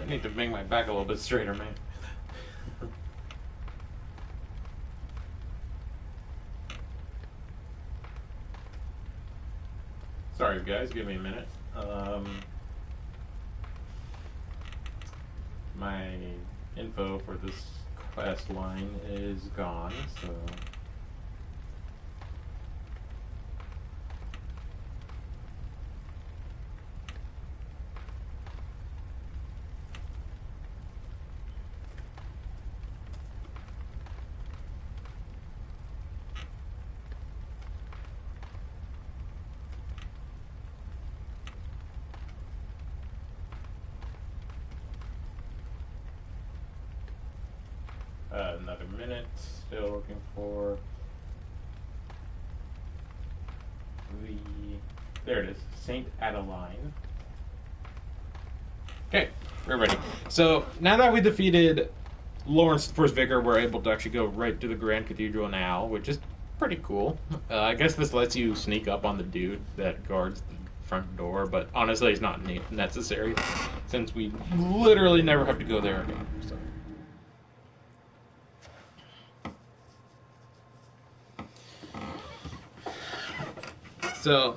I need to make my back a little bit straighter, man. Sorry, guys. Give me a minute. My info for this quest line is gone, so... another minute, still looking for the... There it is, St. Adeline. Okay, we're ready. So, now that we defeated Lawrence, the first vicar, we're able to actually go right to the Grand Cathedral now, which is pretty cool. I guess this lets you sneak up on the dude that guards the front door, but honestly it's not necessary, since we literally never have to go there again. So,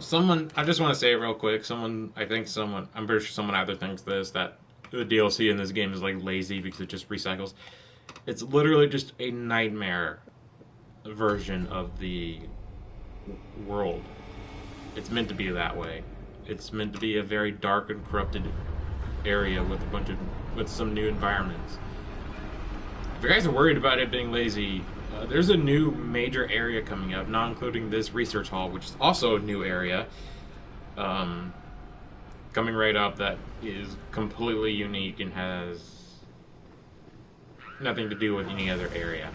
I just want to say real quick, I'm pretty sure someone either thinks this, that the DLC in this game is like lazy because it just recycles. It's literally just a nightmare version of the world. It's meant to be that way. It's meant to be a very dark and corrupted area with some new environments. If you guys are worried about it being lazy, there's a new major area coming up, not including this research hall, which is also a new area coming right up that is completely unique and has nothing to do with any other area.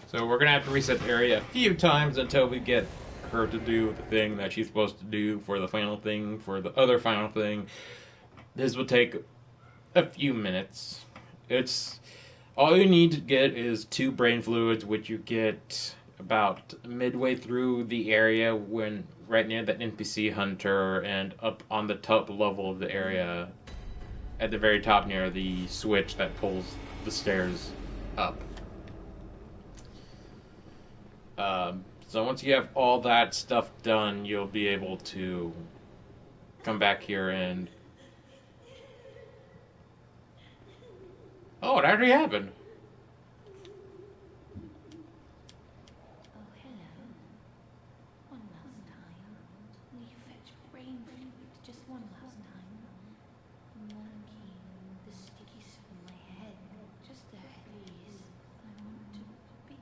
So we're going to have to reset the area a few times until we get her to do the thing that she's supposed to do for the final thing, for the other final thing. This will take a few minutes. All you need to get is 2 brain fluids, which you get about midway through the area when right near the NPC hunter and up on the top level of the area at the very top near the switch that pulls the stairs up. So once you have all that stuff done, you'll be able to come back here and... Oh, it already happened. Oh, hello. One last time. Will you fetch brain fluid just one last time? Murky, the sticky stuff in my head. Just there, please. I want to be...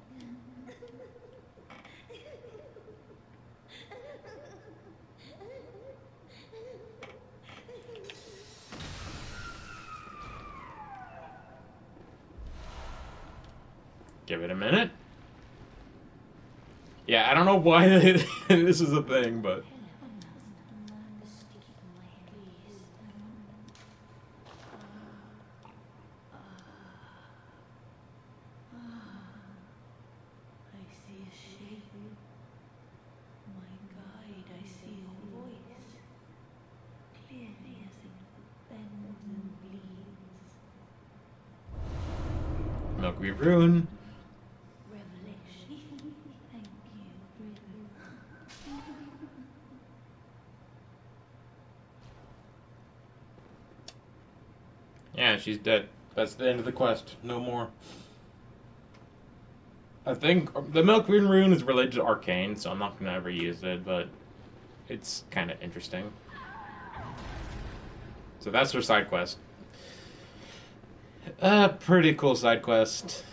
Give it a minute. Yeah, I don't know why this is a thing, but... Milkweed Ruin. Revelation. Thank you. Yeah, she's dead. That's the end of the quest. No more. I think the Milkweed Rune is related to Arcane, so I'm not going to ever use it, but it's kind of interesting. So that's her side quest. Pretty cool side quest.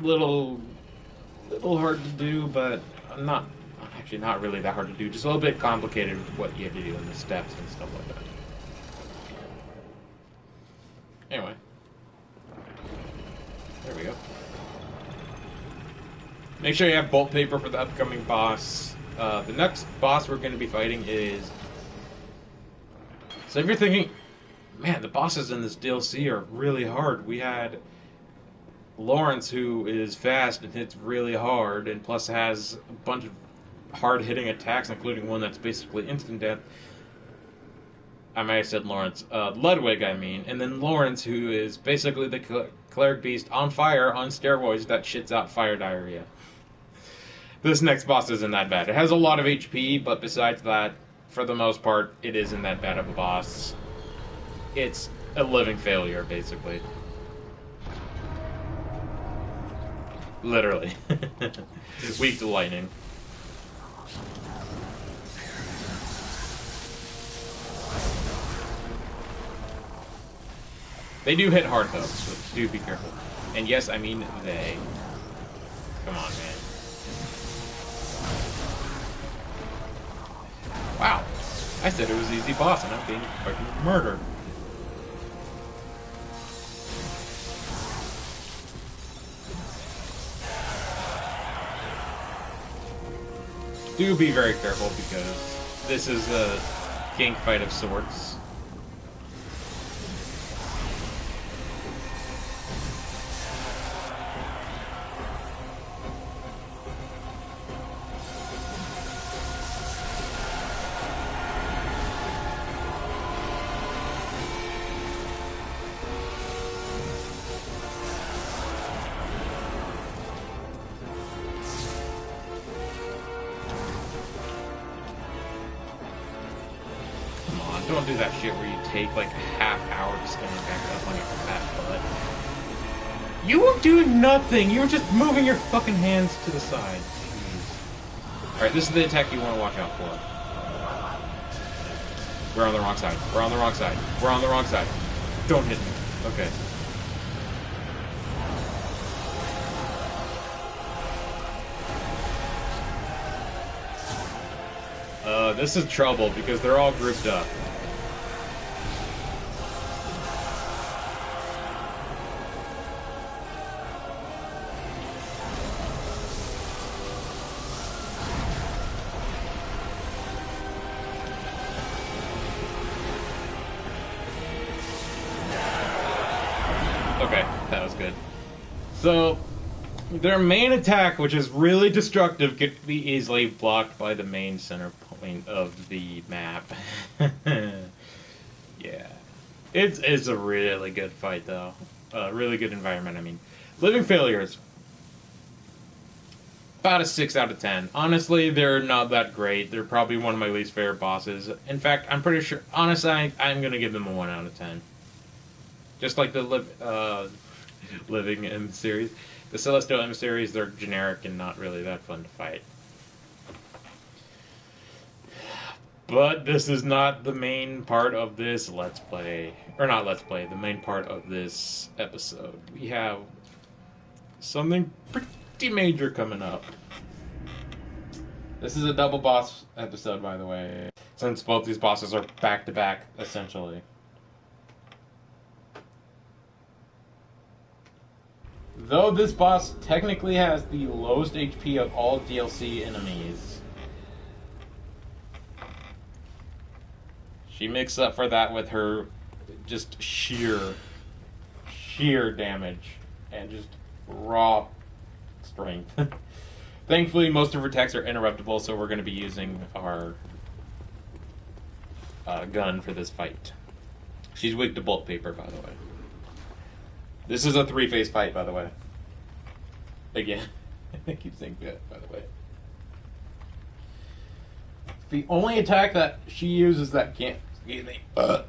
Little hard to do, but I'm not actually not really that hard to do, just a little bit complicated with what you have to do in the steps and stuff like that. Anyway. There we go. Make sure you have bolt paper for the upcoming boss. The next boss we're going to be fighting is... So if you're thinking, man, the bosses in this DLC are really hard. We had Lawrence, who is fast and hits really hard, and plus has a bunch of hard-hitting attacks, including one that's basically instant death. I might have said Lawrence. Ludwig, I mean. And then Lawrence, who is basically the cleric beast on fire on steroids that shits out fire diarrhea. This next boss isn't that bad. It has a lot of HP, but besides that, for the most part, it isn't that bad of a boss. It's a living failure, basically. Literally. Weak to lightning. They do hit hard, though, so do be careful. And yes, I mean they. Come on, man. Wow. I said it was an easy boss, and I'm being fucking murdered. Do be very careful, because this is a gank fight of sorts. Don't do that shit where you take like a half hour to stand back up on your fat butt. You were doing nothing! You were just moving your fucking hands to the side. Alright, this is the attack you want to watch out for. We're on the wrong side. We're on the wrong side. We're on the wrong side. Don't hit me. Okay. This is trouble because they're all grouped up. Okay, that was good. So, their main attack, which is really destructive, could be easily blocked by the main center point of the map. Yeah. It's a really good fight, though. Really good environment, I mean. Living Failures. About a 6 out of 10. Honestly, they're not that great. They're probably one of my least favorite bosses. In fact, I'm pretty sure... Honestly, I'm going to give them a 1 out of 10. Just like the Living M series. The Celestial M series, they're generic and not really that fun to fight. But this is not the main part of this Let's Play. Or not Let's Play, the main part of this episode. We have something pretty major coming up. This is a double boss episode, by the way. Since both these bosses are back-to-back, essentially. Though this boss technically has the lowest HP of all DLC enemies, she makes up for that with her just sheer damage and just raw strength. Thankfully, most of her attacks are interruptible, so we're going to be using our gun for this fight. She's weak to bolt paper, by the way. This is a 3-phase fight, by the way. Again. I keep saying that, by the way. The only attack that she uses that can't... Excuse me. That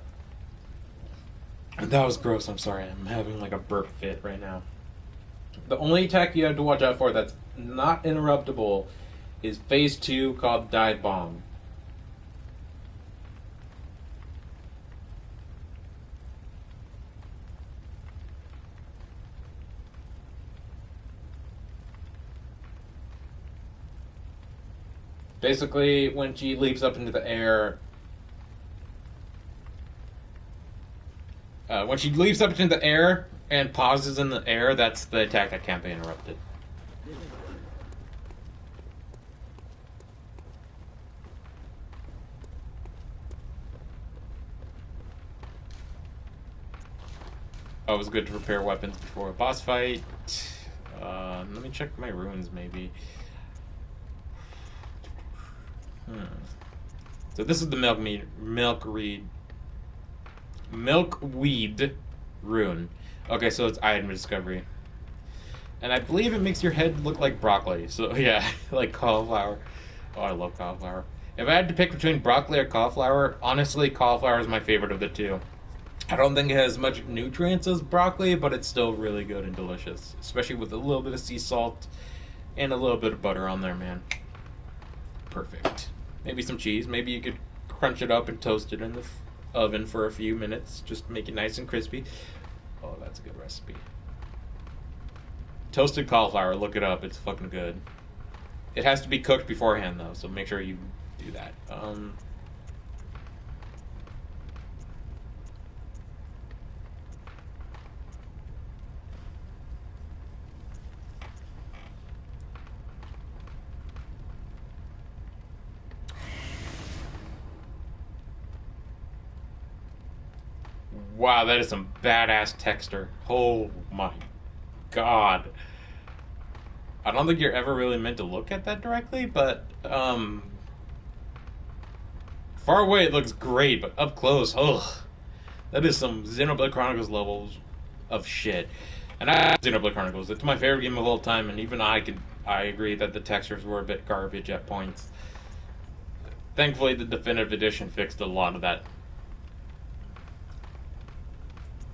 was gross, I'm sorry. I'm having like a burp fit right now. The only attack you have to watch out for that's not interruptible is phase 2 called Dive Bomb. Basically, when she leaps up into the air, when she leaps up into the air and pauses in the air, that's the attack that can't be interrupted. Always good to prepare weapons before a boss fight. Let me check my runes, maybe. So this is the milkweed rune. Okay, so it's item discovery. And I believe it makes your head look like broccoli. So yeah, like cauliflower. Oh, I love cauliflower. If I had to pick between broccoli or cauliflower, honestly, cauliflower is my favorite of the two. I don't think it has as much nutrients as broccoli, but it's still really good and delicious. Especially with a little bit of sea salt and a little bit of butter on there, man. Perfect. Maybe some cheese. Maybe you could crunch it up and toast it in the oven for a few minutes. Just make it nice and crispy. Oh, that's a good recipe. Toasted cauliflower, look it up. It's fucking good. It has to be cooked beforehand, though, so make sure you do that. Wow, that is some badass texture. Oh my god. I don't think you're ever really meant to look at that directly, but far away it looks great, but up close, ugh. That is some Xenoblade Chronicles levels of shit. And Xenoblade Chronicles, it's my favorite game of all time, and even I agree that the textures were a bit garbage at points. Thankfully, the definitive edition fixed a lot of that.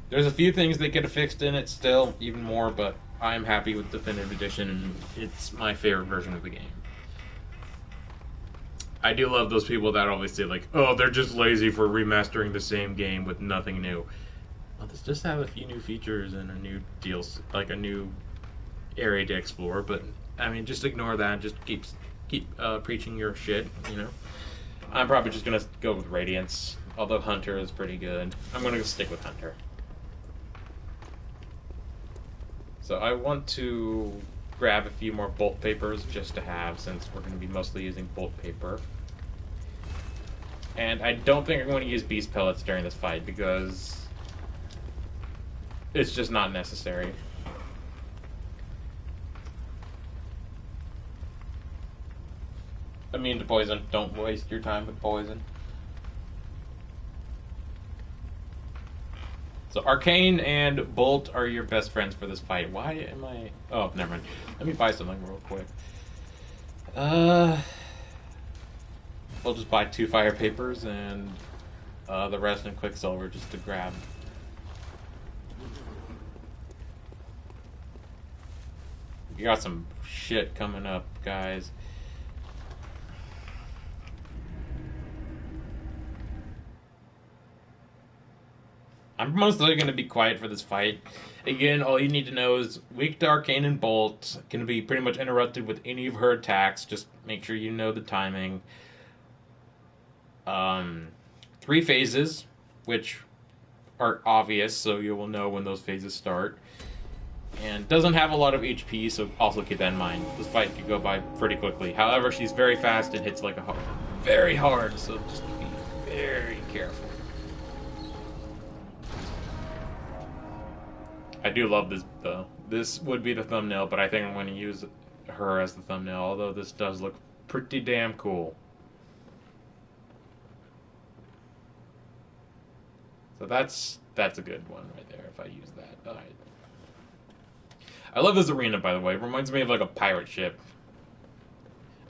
There's a few things they could have fixed in it still, even more, but I'm happy with definitive edition, and it's my favorite version of the game. I do love those people that always say, like, oh, they're just lazy for remastering the same game with nothing new. Well, this just have a few new features and a new deals, like a new area to explore, but, I mean, just ignore that, just keep preaching your shit, you know? I'm probably just gonna go with Radiance, although Hunter is pretty good. I'm gonna stick with Hunter. So I want to grab a few more bolt papers just to have, since we're going to be mostly using bolt paper. And I don't think I'm going to use beast pellets during this fight because it's just not necessary. Immune to poison. Don't waste your time with poison. So Arcane and Bolt are your best friends for this fight. Why am I... Oh, never mind. Let me buy something real quick. We'll just buy 2 fire papers and the rest in Quicksilver just to grab. You got some shit coming up, guys. I'm mostly going to be quiet for this fight. Again, all you need to know is weak to Arcane and Bolt can be pretty much interrupted with any of her attacks. Just make sure you know the timing. 3 phases, which are obvious, so you will know when those phases start. And doesn't have a lot of HP, so also keep that in mind. This fight could go by pretty quickly. However, she's very fast and hits like very hard, so just be very careful. I do love this, though. This would be the thumbnail, but I think I'm going to use her as the thumbnail, although this does look pretty damn cool. So that's a good one right there, if I use that. Alright. I love this arena, by the way. It reminds me of, like, a pirate ship.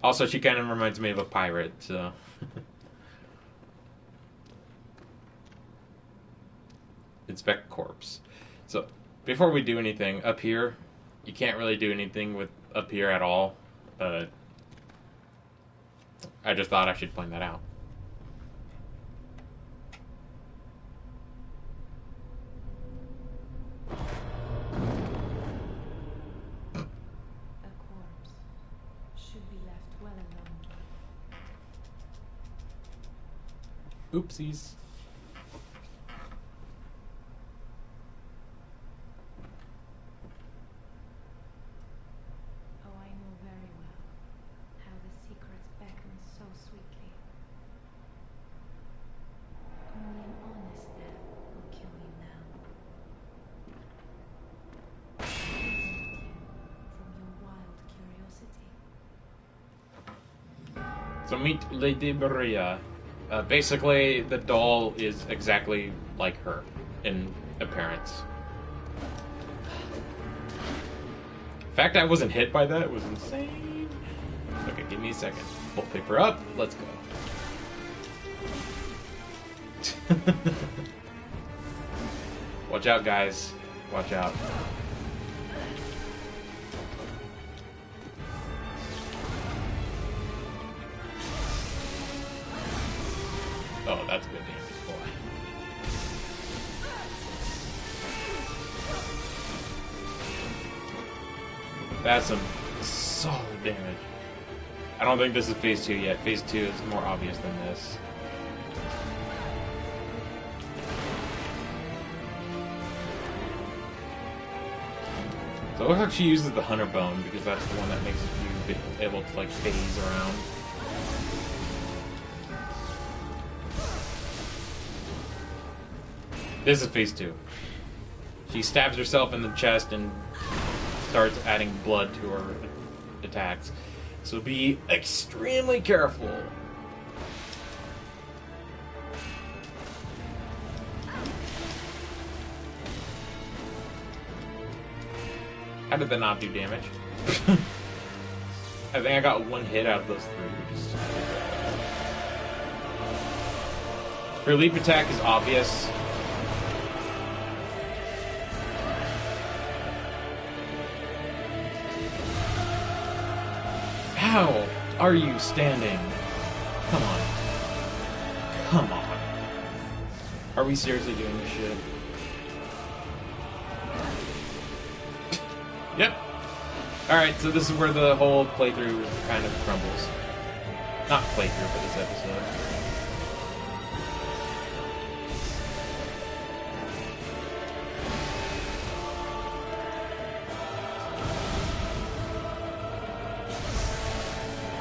Also, she kind of reminds me of a pirate, so... Inspect corpse. So... Before we do anything, up here, you can't really do anything with up here at all. I just thought I should point that out. A corpse should be left well alone. Oopsies. Oh, I know very well how the secrets beckon so sweetly. Only an honest death will kill you now. Thank you from your wild curiosity. So meet Lady Maria. Basically, the doll is exactly like her in appearance. The fact I wasn't hit by that was insane. Okay, give me a second. We'll pick her up. Let's go. Watch out, guys. Watch out. Oh, that's good damage, boy. That's some solid damage. I don't think this is phase 2 yet. Phase 2 is more obvious than this. So it looks like she uses the Hunter Bone because that's the one that makes you be able to like phase around. This is phase 2. She stabs herself in the chest and starts adding blood to her attacks. So be extremely careful. How did that not do damage? I think I got one hit out of those 3. Her leap attack is obvious. How are you standing? Come on. Come on. Are we seriously doing this shit? Yep. Alright, so this is where the whole playthrough kind of crumbles. Not playthrough, but this episode.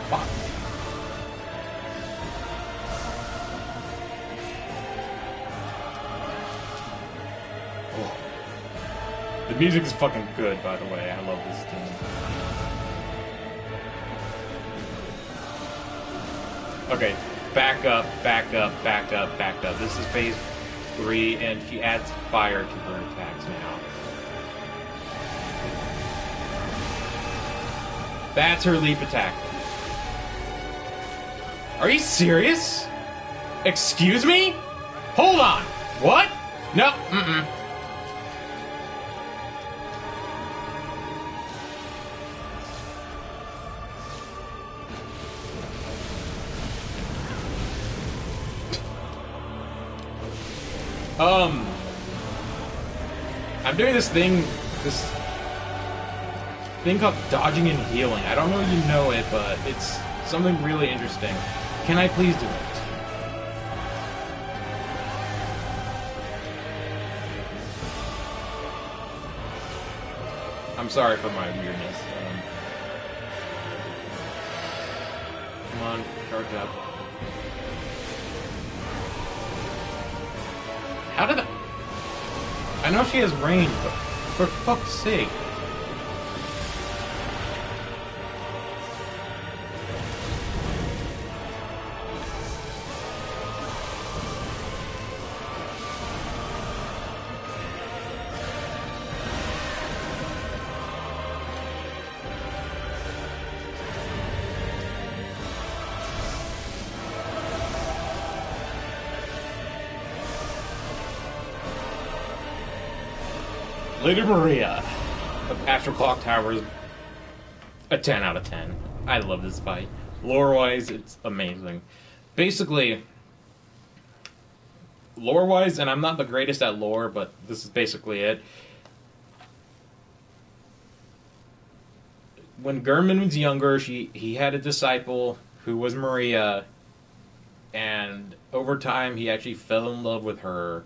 Fuck. Oh. The music is fucking good, by the way. I love this tune. Okay, back up, back up, back up, back up. This is phase 3, and she adds fire to her attacks now. That's her leap attack. Are you serious? Excuse me? Hold on. What? No. Mm-mm. I'm doing this thing called dodging and healing. I don't know if you know it, but it's something really interesting. Can I please do it? I'm sorry for my weirdness. Come on, charge up. How did that... I know she has range, but for fuck's sake. Lady Maria of Astral Clocktower is a 10 out of 10. I love this fight. Lore-wise, it's amazing. Basically, lore-wise, and I'm not the greatest at lore, but this is basically it. When Gurman was younger, he had a disciple who was Maria, And over time, he actually fell in love with her.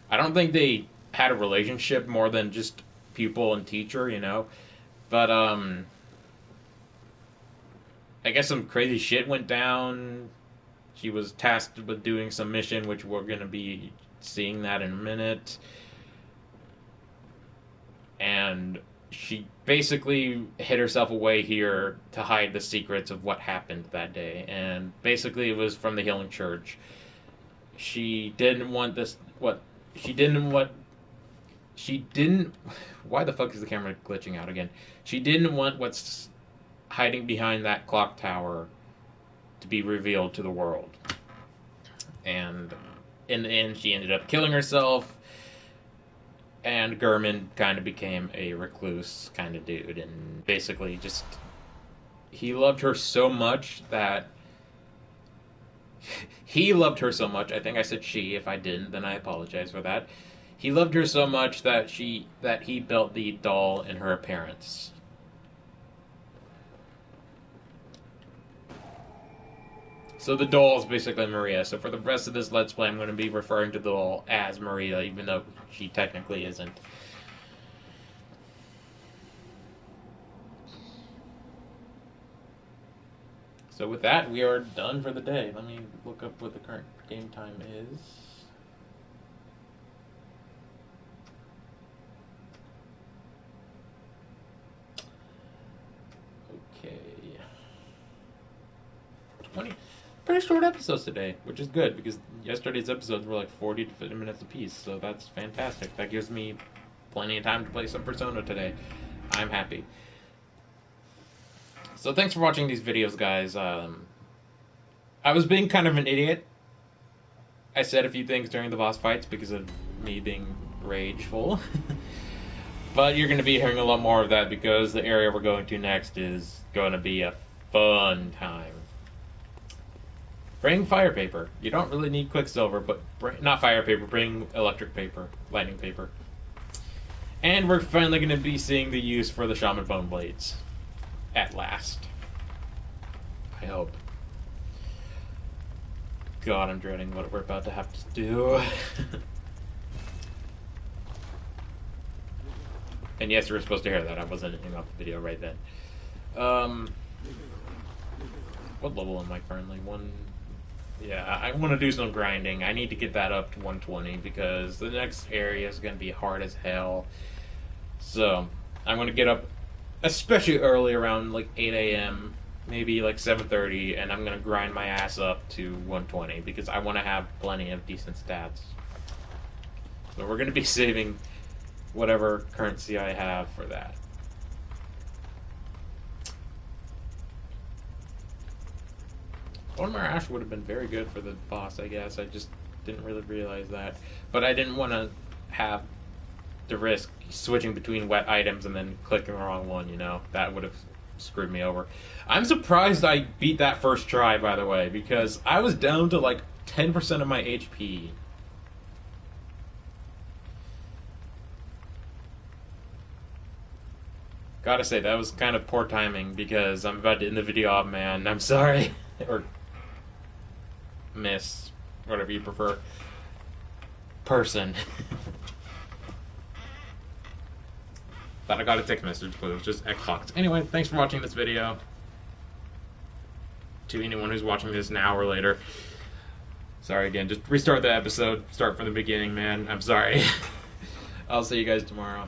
I don't think they had a relationship more than just pupil and teacher, you know. But I guess some crazy shit went down. She was tasked with doing some mission, which we're gonna be seeing that in a minute. And she basically hid herself away here to hide the secrets of what happened that day. And basically, it was from the Healing Church. She didn't want this. What? She didn't want. She didn't. Why the fuck is the camera glitching out again? She didn't want what's hiding behind that clock tower to be revealed to the world. And in the end, she ended up killing herself. And Gurman kind of became a recluse kind of dude. And basically just... He loved her so much that... He loved her so much. I think I said she. If I didn't, then I apologize for that. He loved her so much that he built the doll in her appearance. So the doll is basically Maria. So for the rest of this Let's Play, I'm going to be referring to the doll as Maria, even though she technically isn't. So with that, we are done for the day. Let me look up what the current game time is. Okay. 20. Pretty short episodes today, which is good because yesterday's episodes were like 40 to 50 minutes apiece, so that's fantastic. That gives me plenty of time to play some Persona today. I'm happy. So thanks for watching these videos, guys. I was being kind of an idiot. I said a few things during the boss fights because of me being rageful. But you're going to be hearing a lot more of that because the area we're going to next is going to be a fun time. Bring fire paper. You don't really need Quicksilver, but not fire paper. Bring electric paper, lightning paper. And we're finally going to be seeing the use for the Shaman Bone Blades. At last. I hope. God, I'm dreading what we're about to have to do. And yes, you were supposed to hear that. I wasn't editing off the video right then. What level am I currently? Yeah, I want to do some grinding. I need to get that up to 120 because the next area is going to be hard as hell. So, I'm going to get up, especially early around like 8 a.m., maybe like 7:30, and I'm going to grind my ass up to 120 because I want to have plenty of decent stats. So we're going to be saving whatever currency I have for that. Ormar Ash would have been very good for the boss, I guess. I just didn't really realize that. But I didn't want to have to risk switching between wet items and then clicking the wrong one, you know? That would have screwed me over. I'm surprised I beat that first try, by the way, because I was down to like 10% of my HP. Gotta say, that was kind of poor timing because I'm about to end the video off, man. I'm sorry. Or miss, whatever you prefer. Person. But I got a text message, but it was just Xbox. Anyway, thanks for watching this video. To anyone who's watching this now or later. Sorry again, just restart the episode. Start from the beginning, man. I'm sorry. I'll see you guys tomorrow.